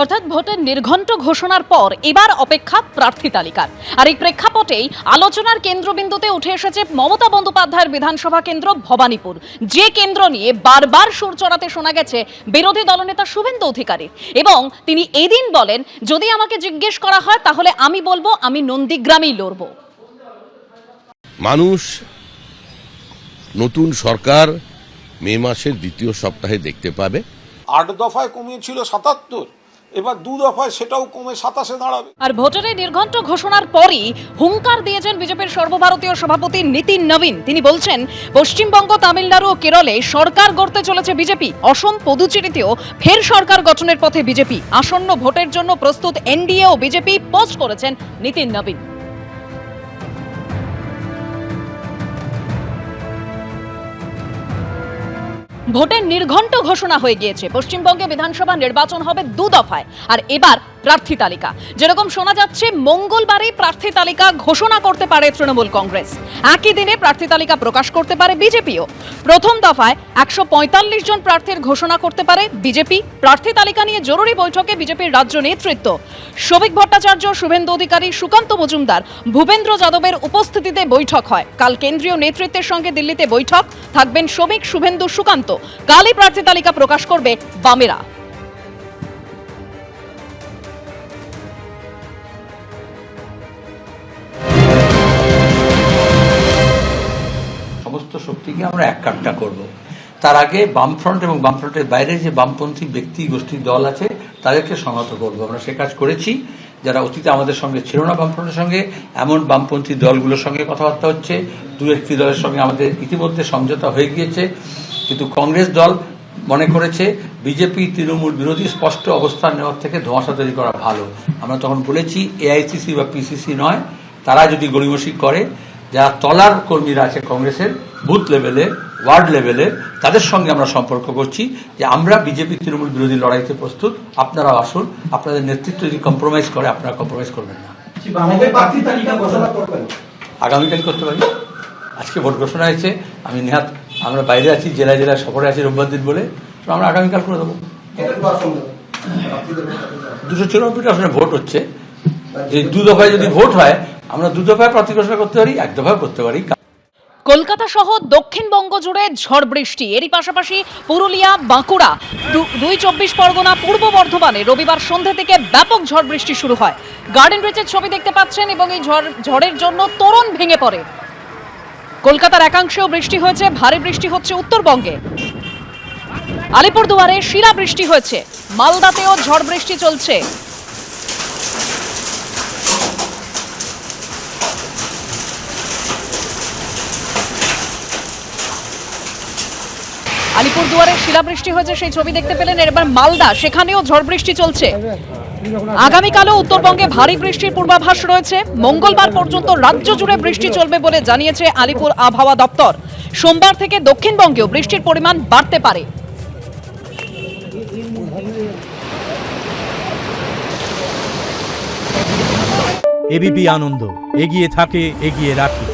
অর্থাৎ ভোটের নির্ঘণ্ট ঘোষণার পর এবার অপেক্ষা প্রার্থী তালিকার। আর এই প্রেক্ষাপটেই আলোচনার কেন্দ্রবিন্দুতে উঠে এসেছে মমতা বন্দ্যোপাধ্যায়ের বিধানসভা কেন্দ্র ভবানীপুর, যে কেন্দ্র নিয়ে বারবার সুর চড়াতে শোনা গেছে বিরোধী দলনেতা শুভেন্দু অধিকারী। এবং তিনি এদিন বলেন, যদি আমাকে জিজ্ঞেস করা হয় তাহলে আমি বলবো আমি নন্দীগ্রামেই লড়ব। মানুষ নতুন সরকার মে মাসের দ্বিতীয় সপ্তাহে দেখতে পাবে। ৮ দফায় কমিয়েছিল ৭৭, এবার ২ দফায় সেটাও কমে ২৭-এ দাঁড়াবে। আর ভোটের নির্ঘণ্ট ঘোষণার পরই হুঙ্কার দিয়েছেন বিজেপির সর্বভারতীয় সভাপতি নীতিন নবীন। তিনি বলছেন, পশ্চিমবঙ্গ, তামিলনাড়ু ও কেরলে সরকার গড়তে চলেছে বিজেপি। অসম, পুদুচেরিতেও ফের সরকার গঠনের পথে বিজেপি। আসন্ন ভোটের জন্য প্রস্তুত এনডিএ ও বিজেপি, পোস্ট করেছেন নীতিন নবীন। ভোটের নির্ঘণ্ট ঘোষণা হয়ে গিয়েছে। পশ্চিমবঙ্গে বিধানসভা নির্বাচন হবে ২ দফায়। আর এবার প্রার্থী তালিকা, যেরকম শোনা যাচ্ছে মঙ্গলবারই প্রার্থী তালিকা ঘোষণা করতে পারে তৃণমূল কংগ্রেস। একই দিনে প্রার্থী তালিকা প্রকাশ করতে পারে বিজেপিও। প্রথম দফায় ১৪৫ জন প্রার্থীর ঘোষণা করতে পারে বিজেপি। প্রার্থী তালিকা নিয়ে জরুরি বৈঠকে বিজেপির রাজ্য নেতৃত্ব শোভিক ভট্টাচার্য, শুভেন্দু অধিকারী, সুকান্ত মজুমদার, ভূপেন্দ্র যাদবের উপস্থিতিতে বৈঠক হয়। কাল কেন্দ্রীয় নেতৃত্বের সঙ্গে দিল্লিতে বৈঠক, থাকবেন শোভিক, শুভেন্দু, সুকান্ত। কালই প্রার্থী তালিকা প্রকাশ করবে বামেরা। সমস্ত শক্তিকে আমরা এককাট্টা করব। তার আগে বামফ্রন্ট এবং বামফ্রন্টের বাইরে যে বামপন্থী ব্যক্তি গোষ্ঠীর দল আছে তাদেরকে সংহত করব। আমরা সে কাজ করেছি। যারা অতীতে আমাদের সঙ্গে ছিল না বামফ্রন্টের সঙ্গে, এমন বামপন্থী দলগুলোর সঙ্গে কথাবার্তা হচ্ছে। ২-১টি দলের সঙ্গে আমাদের ইতিমধ্যে সমঝোতা হয়ে গিয়েছে। কিন্তু কংগ্রেস দল মনে করেছে বিজেপি তৃণমূল বিরোধী স্পষ্ট অবস্থান নেওয়ার থেকে ধোঁয়াশা তৈরি করা ভালো। আমরা তখন বলেছি এআইসিসি বা পিসিসি নয়, তারা যদি গড়িমসি করে, যারা তলার কর্মীরা আছে কংগ্রেসের বুথ লেভেলে, ওয়ার্ড লেভেলে, তাদের সঙ্গে আমরা সম্পর্ক করছি যে আমরা বিজেপি তৃণমূল বিরোধী লড়াইতে প্রস্তুত। আপনারা আসুন, আপনাদের নেতৃত্ব যদি কম্প্রোমাইজ করে আপনারা কম্প্রোমাইজ করবেন না। আগামীকাল করতে পারি। আজকে ভোট ঘোষণা হয়েছে, আমি নেহাত আমরা বাইরে আছি, জেলায় জেলায় সফরে আছি রোববার দিন বলে, তো আমরা আগামীকাল করে দেবো। ২৯৪টা আসলে ভোট হচ্ছে। এই ২ দফায় যদি ভোট হয়, আমরা ২ দফায় প্রার্থী ঘোষণা করতে পারি, ১ দফায় করতে পারি। কলকাতা সহ দক্ষিণবঙ্গ জুড়ে ঝড় বৃষ্টি। এরই পাশাপাশি পুরুলিয়া, বাঁকুড়া, ২ পরগনা, পূর্ব বর্ধমানে রবিবার সন্ধ্যা থেকে ব্যাপক ঝড় বৃষ্টি শুরু হয়। গার্ডেন ব্রিজের ছবি দেখতে পাচ্ছেন এবং এই ঝড়ের জন্য তোরণ ভেঙে পড়ে। কলকাতার একাংশেও বৃষ্টি হয়েছে। ভারী বৃষ্টি হচ্ছে উত্তরবঙ্গে। আলিপুরদুয়ারে শিলা বৃষ্টি হয়েছে। মালদাতেও ঝড় বৃষ্টি চলছে। আলিপুরদুয়ারে শিলাবৃষ্টি হয়েছে, সেই ছবি দেখতে পেলেন। এবার মালদা, সেখানেও ঝড় বৃষ্টি চলছে। আগামীকালও উত্তরবঙ্গে ভারী বৃষ্টির পূর্বাভাস রয়েছে। মঙ্গলবার পর্যন্ত রাজ্য জুড়ে বৃষ্টি চলবে বলে জানিয়েছে আলিপুর আবহাওয়া দপ্তর। সোমবার থেকে দক্ষিণবঙ্গেও বৃষ্টির পরিমাণ বাড়তে পারে। এবিপি আনন্দ, এগিয়ে থাকে, এগিয়ে রাখে।